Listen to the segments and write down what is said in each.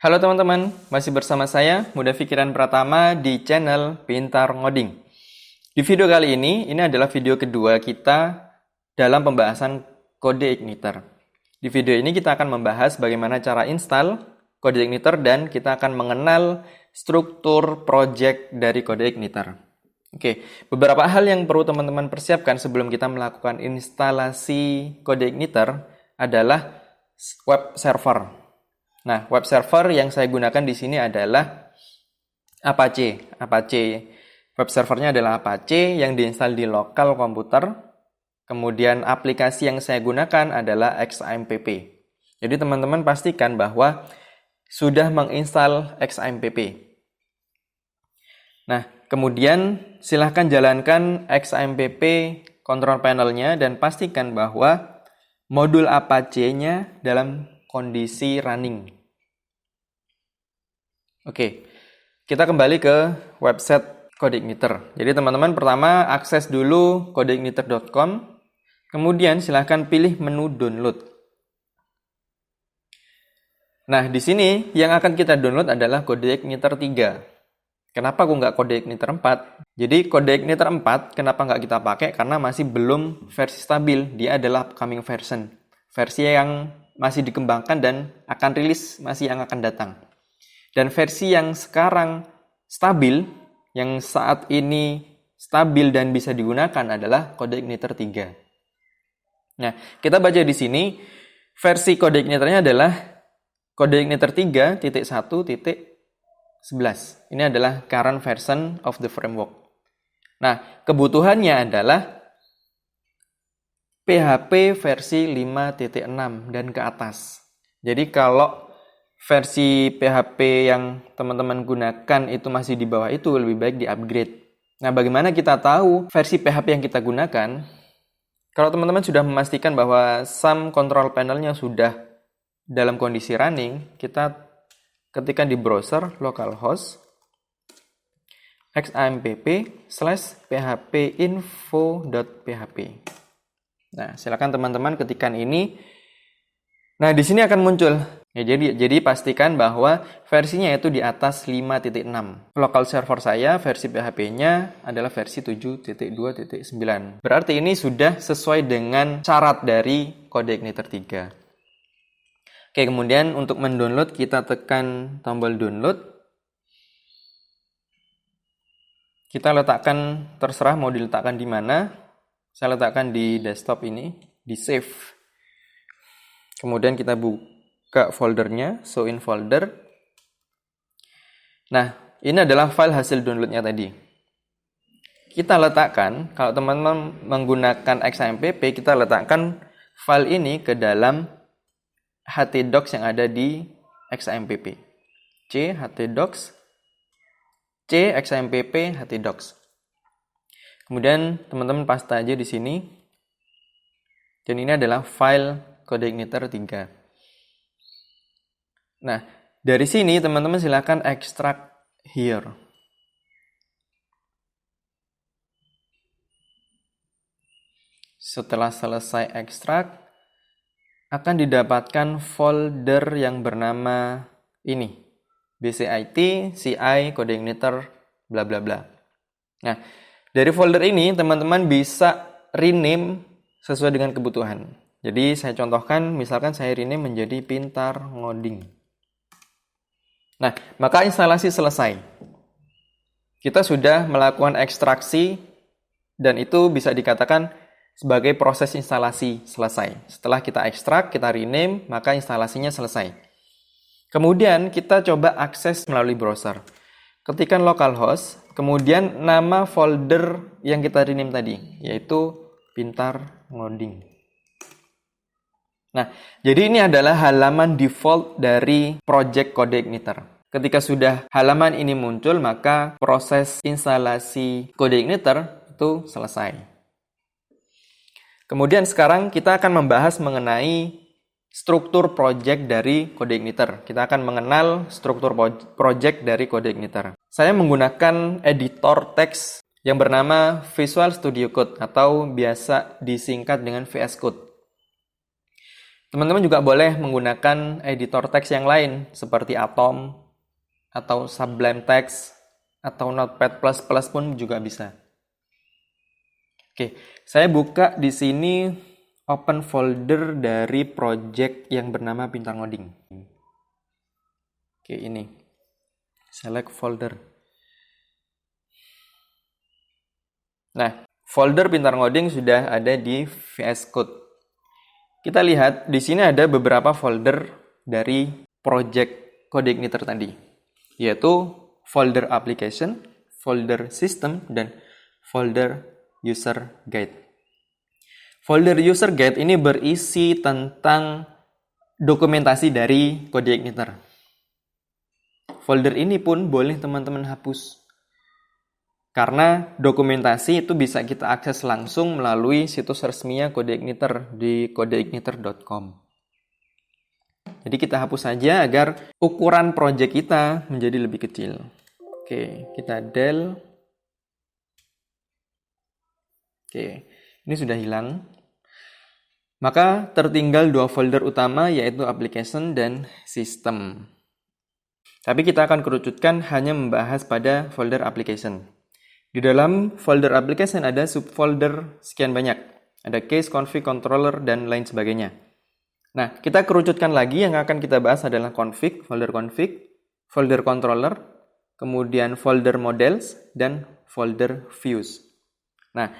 Halo teman-teman, masih bersama saya Muda Fikiran Pratama di channel Pintar Ngoding. Di video kali ini adalah video kedua kita dalam pembahasan kode igniter. Di video ini kita akan membahas bagaimana cara install kode igniter dan kita akan mengenal struktur project dari kode igniter. Oke, beberapa hal yang perlu teman-teman persiapkan sebelum kita melakukan instalasi kode igniter adalah web server. Nah, web server yang saya gunakan di sini adalah Apache. Web servernya adalah Apache yang diinstal di lokal komputer. Kemudian aplikasi yang saya gunakan adalah XAMPP. Jadi teman-teman pastikan bahwa sudah menginstal XAMPP. Nah, kemudian silahkan jalankan XAMPP control panel-nya dan pastikan bahwa modul Apache-nya dalam kondisi running. Oke, kita kembali ke website CodeIgniter. Jadi teman-teman pertama akses dulu codeigniter.com, kemudian silahkan pilih menu download. Nah, di sini yang akan kita download adalah CodeIgniter 3. Kenapa kok nggak CodeIgniter 4? Jadi CodeIgniter 4 kenapa nggak kita pakai? Karena masih belum versi stabil, dia adalah upcoming version. Versi yang masih dikembangkan dan akan rilis masih yang akan datang. Dan versi yang sekarang stabil, yang saat ini stabil dan bisa digunakan adalah CodeIgniter 3. Nah, kita baca di sini, versi CodeIgniter-nya adalah CodeIgniter 3.1.11. Ini adalah current version of the framework. Nah, kebutuhannya adalah PHP versi 5.6 dan ke atas. Jadi kalau versi PHP yang teman-teman gunakan itu masih di bawah itu, lebih baik di-upgrade. Nah, bagaimana kita tahu versi PHP yang kita gunakan? Kalau teman-teman sudah memastikan bahwa SAM control panel-nya sudah dalam kondisi running, kita ketikkan di browser localhost xampp/phpinfo.php. Nah, silakan teman-teman ketikkan ini. Nah, di sini akan muncul. Ya, jadi pastikan bahwa versinya itu di atas 5.6. Local server saya versi PHP-nya adalah versi 7.2.9. Berarti ini sudah sesuai dengan syarat dari CodeIgniter 3. Oke, kemudian untuk mendownload kita tekan tombol download. Kita letakkan, terserah mau diletakkan di mana. Saya letakkan di desktop ini, di save. Kemudian kita buka foldernya, show in folder. Nah, ini adalah file hasil downloadnya tadi. Kita letakkan, kalau teman-teman menggunakan XAMPP, kita letakkan file ini ke dalam htdocs yang ada di XAMPP. htdocs, xampp htdocs. Kemudian teman-teman paste aja di sini. Dan ini adalah file CodeIgniter 3. Nah, dari sini teman-teman silakan extract here. Setelah selesai ekstrak, akan didapatkan folder yang bernama ini. bcit, ci, CodeIgniter, bla bla bla. Nah, dari folder ini, teman-teman bisa rename sesuai dengan kebutuhan. Jadi, saya contohkan, misalkan saya rename menjadi Pintar Ngoding. Nah, maka instalasi selesai. Kita sudah melakukan ekstraksi, dan itu bisa dikatakan sebagai proses instalasi selesai. Setelah kita ekstrak, kita rename, maka instalasinya selesai. Kemudian, kita coba akses melalui browser. Ketikkan localhost, kemudian nama folder yang kita rename tadi, yaitu Pintar Ngoding. Nah, jadi ini adalah halaman default dari project CodeIgniter. Ketika sudah halaman ini muncul, maka proses instalasi CodeIgniter itu selesai. Kemudian sekarang kita akan membahas mengenai struktur project dari CodeIgniter. Kita akan mengenal struktur project dari CodeIgniter. Saya menggunakan editor teks yang bernama Visual Studio Code atau biasa disingkat dengan VS Code. Teman-teman juga boleh menggunakan editor teks yang lain seperti Atom atau Sublime Text atau Notepad++ pun juga bisa. Oke, saya buka di sini open folder dari project yang bernama Pintar Ngoding. Oke, ini. Select folder. Nah, folder Pintar Ngoding sudah ada di VS Code. Kita lihat di sini ada beberapa folder dari project CodeIgniter tadi, yaitu folder application, folder system, dan folder user guide. Folder user guide ini berisi tentang dokumentasi dari CodeIgniter. Folder ini pun boleh teman-teman hapus. Karena dokumentasi itu bisa kita akses langsung melalui situs resminya CodeIgniter di codeigniter.com. Jadi kita hapus saja agar ukuran project kita menjadi lebih kecil. Oke, kita del. Oke, ini sudah hilang. Maka tertinggal dua folder utama yaitu application dan system. Tapi kita akan kerucutkan hanya membahas pada folder application. Di dalam folder application ada subfolder sekian banyak. Ada case, config, controller, dan lain sebagainya. Nah, kita kerucutkan lagi. Yang akan kita bahas adalah config, folder controller, kemudian folder models, dan folder views. Nah,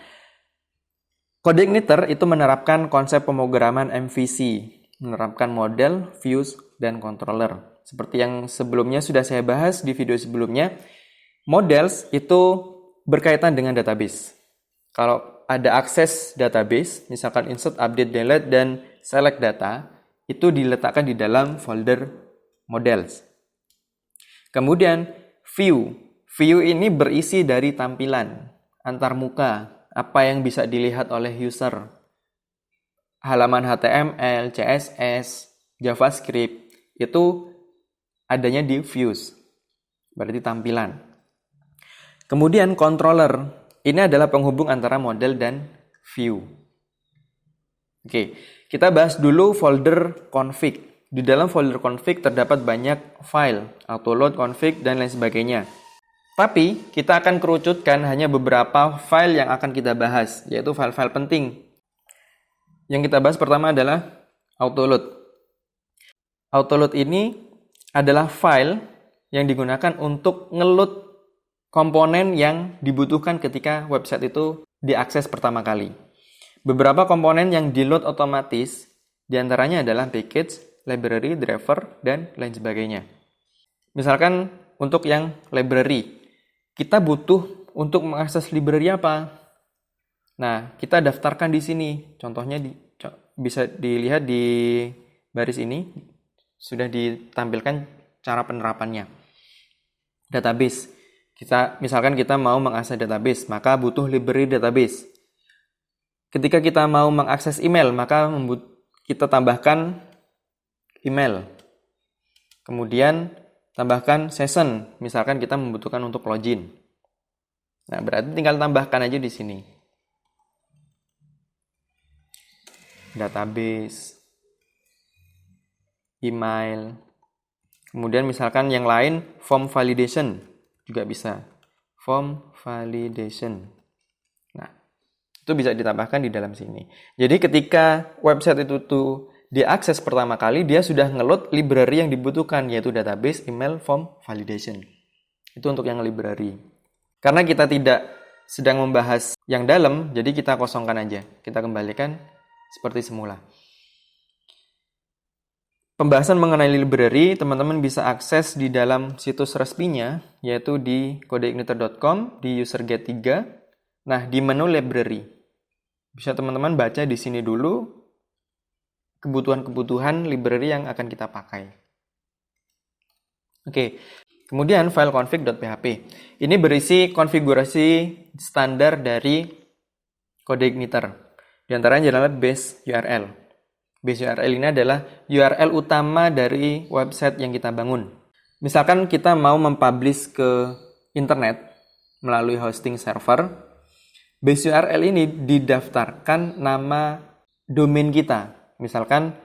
CodeIgniter itu menerapkan konsep pemrograman MVC, menerapkan model, views, dan controller. Seperti yang sebelumnya sudah saya bahas di video sebelumnya, models itu berkaitan dengan database. Kalau ada akses database, misalkan insert, update, delete, dan select data, itu diletakkan di dalam folder models. Kemudian view. View ini berisi dari tampilan antarmuka, apa yang bisa dilihat oleh user. Halaman HTML, CSS, JavaScript, itu adanya di views, berarti tampilan. Kemudian controller, ini adalah penghubung antara model dan view. Oke, kita bahas dulu folder config. Di dalam folder config terdapat banyak file, autoload, config, dan lain sebagainya. Tapi kita akan kerucutkan hanya beberapa file yang akan kita bahas, yaitu file-file penting. Yang kita bahas pertama adalah autoload. Autoload ini adalah file yang digunakan untuk ngeload komponen yang dibutuhkan ketika website itu diakses pertama kali. Beberapa komponen yang di-load otomatis, diantaranya adalah package, library, driver, dan lain sebagainya. Misalkan untuk yang library, kita butuh untuk mengakses library apa? Nah, kita daftarkan di sini. Contohnya bisa dilihat di baris ini, sudah ditampilkan cara penerapannya. Database. Misalkan kita mau mengakses database, maka butuh library database. Ketika kita mau mengakses email, maka kita tambahkan email. Kemudian tambahkan session, misalkan kita membutuhkan untuk login. Nah, berarti tinggal tambahkan aja di sini. Database, email. Kemudian misalkan yang lain, form validation. Juga bisa. Form validation. Nah, itu bisa ditambahkan di dalam sini. Jadi ketika website itu diakses pertama kali, dia sudah ngeload library yang dibutuhkan, yaitu database, email, form validation. Itu untuk yang library. Karena kita tidak sedang membahas yang dalam, jadi kita kosongkan aja. Kita kembalikan seperti semula. Pembahasan mengenai library, teman-teman bisa akses di dalam situs resminya, yaitu di codeigniter.com, di user guide 3. Nah, di menu library. Bisa teman-teman baca di sini dulu kebutuhan-kebutuhan library yang akan kita pakai. Oke, kemudian file config.php. Ini berisi konfigurasi standar dari CodeIgniter. Di antaranya adalah base URL. Base URL ini adalah URL utama dari website yang kita bangun. Misalkan kita mau mempublish ke internet melalui hosting server, base URL ini didaftarkan nama domain kita. Misalkan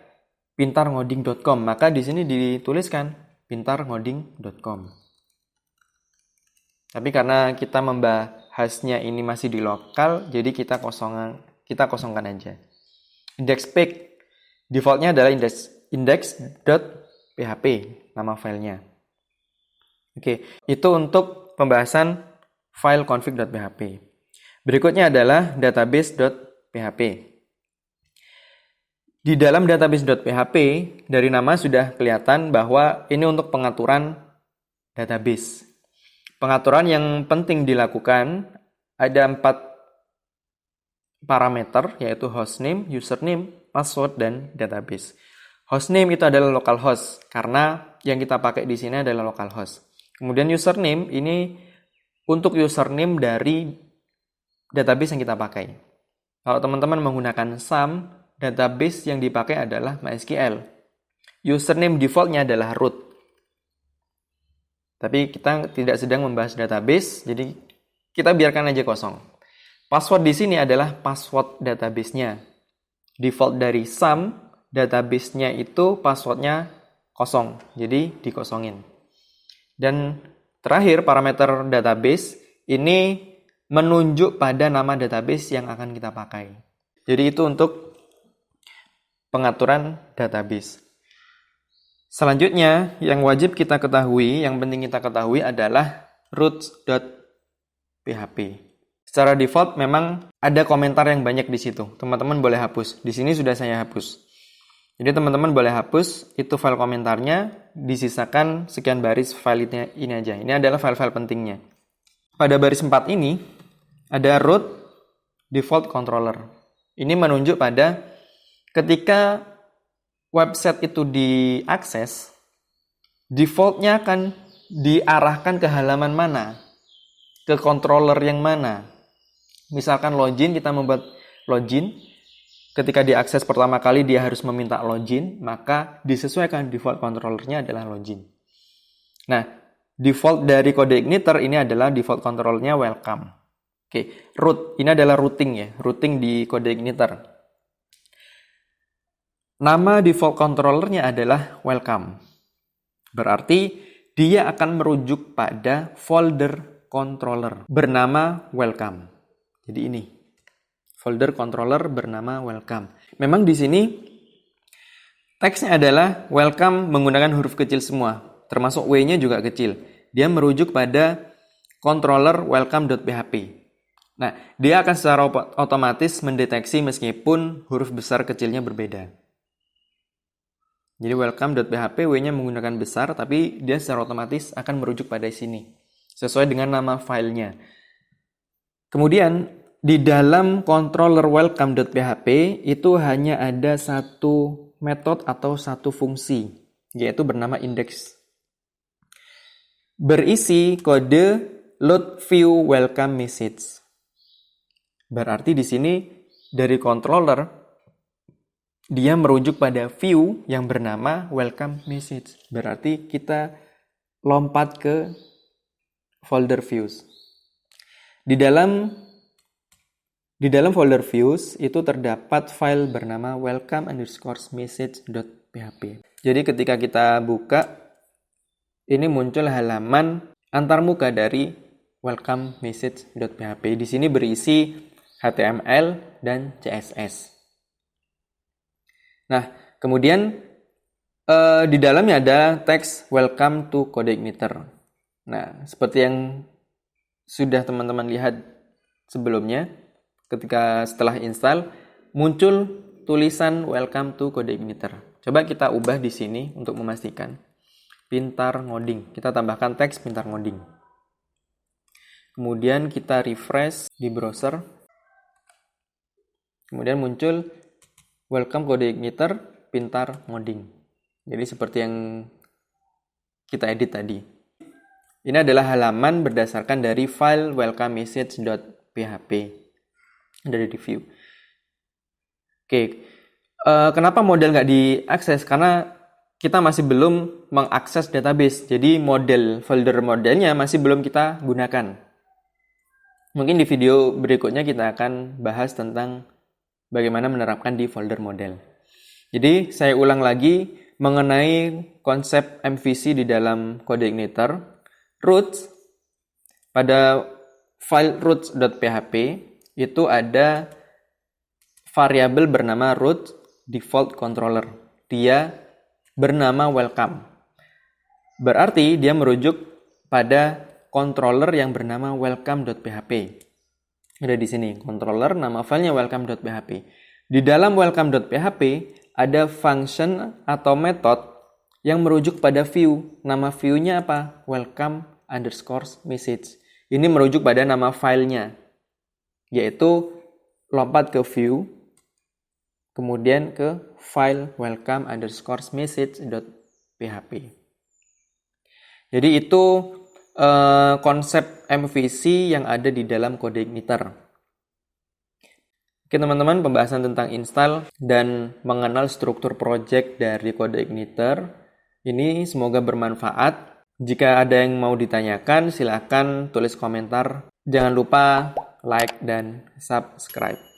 pintarngoding.com. Maka di sini dituliskan pintarngoding.com. Tapi karena kita membahasnya ini masih di lokal, jadi kita kosongkan aja. Index.php defaultnya adalah index.php nama filenya. Oke, itu untuk pembahasan file config.php. Berikutnya adalah database.php. Di dalam database.php, dari nama sudah kelihatan bahwa ini untuk pengaturan database. Pengaturan yang penting dilakukan ada 4 parameter, yaitu hostname, username, password, dan database. Hostname itu adalah localhost, karena yang kita pakai di sini adalah localhost. Kemudian username ini untuk username dari database yang kita pakai. Kalau teman-teman menggunakan SAM, database yang dipakai adalah MySQL. Username defaultnya adalah root. Tapi kita tidak sedang membahas database, jadi kita biarkan aja kosong. Password di sini adalah password database-nya. Default dari SAM, database-nya itu password-nya kosong, jadi dikosongin. Dan terakhir, parameter database ini menunjuk pada nama database yang akan kita pakai. Jadi itu untuk pengaturan database. Selanjutnya, yang wajib kita ketahui, yang penting kita ketahui adalah root.php. Secara default memang ada komentar yang banyak di situ. Teman-teman boleh hapus. Di sini sudah saya hapus. Jadi teman-teman boleh hapus, itu file komentarnya, disisakan sekian baris file ini aja. Ini adalah file-file pentingnya. Pada baris 4 ini, ada root default controller. Ini menunjuk pada ketika website itu diakses, defaultnya akan diarahkan ke halaman mana, ke controller yang mana. Misalkan login, kita membuat login. Ketika diakses pertama kali dia harus meminta login, maka disesuaikan default controllernya adalah login. Nah, default dari kode igniter ini adalah default controllernya welcome. Oke, root ini adalah routing ya, routing di kode igniter. Nama default controllernya adalah welcome. Berarti dia akan merujuk pada folder controller bernama welcome. Jadi ini folder controller bernama welcome. Memang di sini teksnya adalah welcome menggunakan huruf kecil semua, termasuk W-nya juga kecil. Dia merujuk pada controller welcome.php. Nah, dia akan secara otomatis mendeteksi meskipun huruf besar kecilnya berbeda. Jadi welcome.php W-nya menggunakan besar, tapi dia secara otomatis akan merujuk pada sini, sesuai dengan nama filenya. Kemudian, di dalam controller welcome.php itu hanya ada satu metode atau satu fungsi, yaitu bernama index. Berisi kode load view welcome message. Berarti di sini dari controller dia merujuk pada view yang bernama welcome message. Berarti kita lompat ke folder views. Di dalam folder views itu terdapat file bernama welcome_message.php. Jadi ketika kita buka, ini muncul halaman antarmuka dari welcome_message.php. Di sini berisi HTML dan CSS. Nah, kemudian di dalamnya ada teks welcome to CodeIgniter. Nah, seperti yang sudah teman-teman lihat sebelumnya, ketika setelah install muncul tulisan welcome to CodeIgniter. Coba kita ubah di sini untuk memastikan. Pintar ngoding. Kita tambahkan teks pintar ngoding. Kemudian kita refresh di browser. Kemudian muncul welcome CodeIgniter pintar ngoding. Jadi seperti yang kita edit tadi. Ini adalah halaman berdasarkan dari file welcome_message.php dari review. Oke, kenapa model nggak diakses? Karena kita masih belum mengakses database. Jadi folder modelnya masih belum kita gunakan. Mungkin di video berikutnya kita akan bahas tentang bagaimana menerapkan di folder model. Jadi saya ulang lagi mengenai konsep MVC di dalam CodeIgniter. Roots, pada file roots.php itu ada variabel bernama root default controller. Dia bernama welcome. Berarti dia merujuk pada controller yang bernama welcome.php. Ada di sini, controller, nama filenya welcome.php. Di dalam welcome.php ada function atau method yang merujuk pada view. Nama view-nya apa? Welcome_message. Ini merujuk pada nama filenya, yaitu lompat ke view, kemudian ke file welcome_message.php. Jadi itu konsep MVC yang ada di dalam CodeIgniter. Oke teman-teman, pembahasan tentang install dan mengenal struktur project dari CodeIgniter ini semoga bermanfaat. Jika ada yang mau ditanyakan, silakan tulis komentar. Jangan lupa like dan subscribe.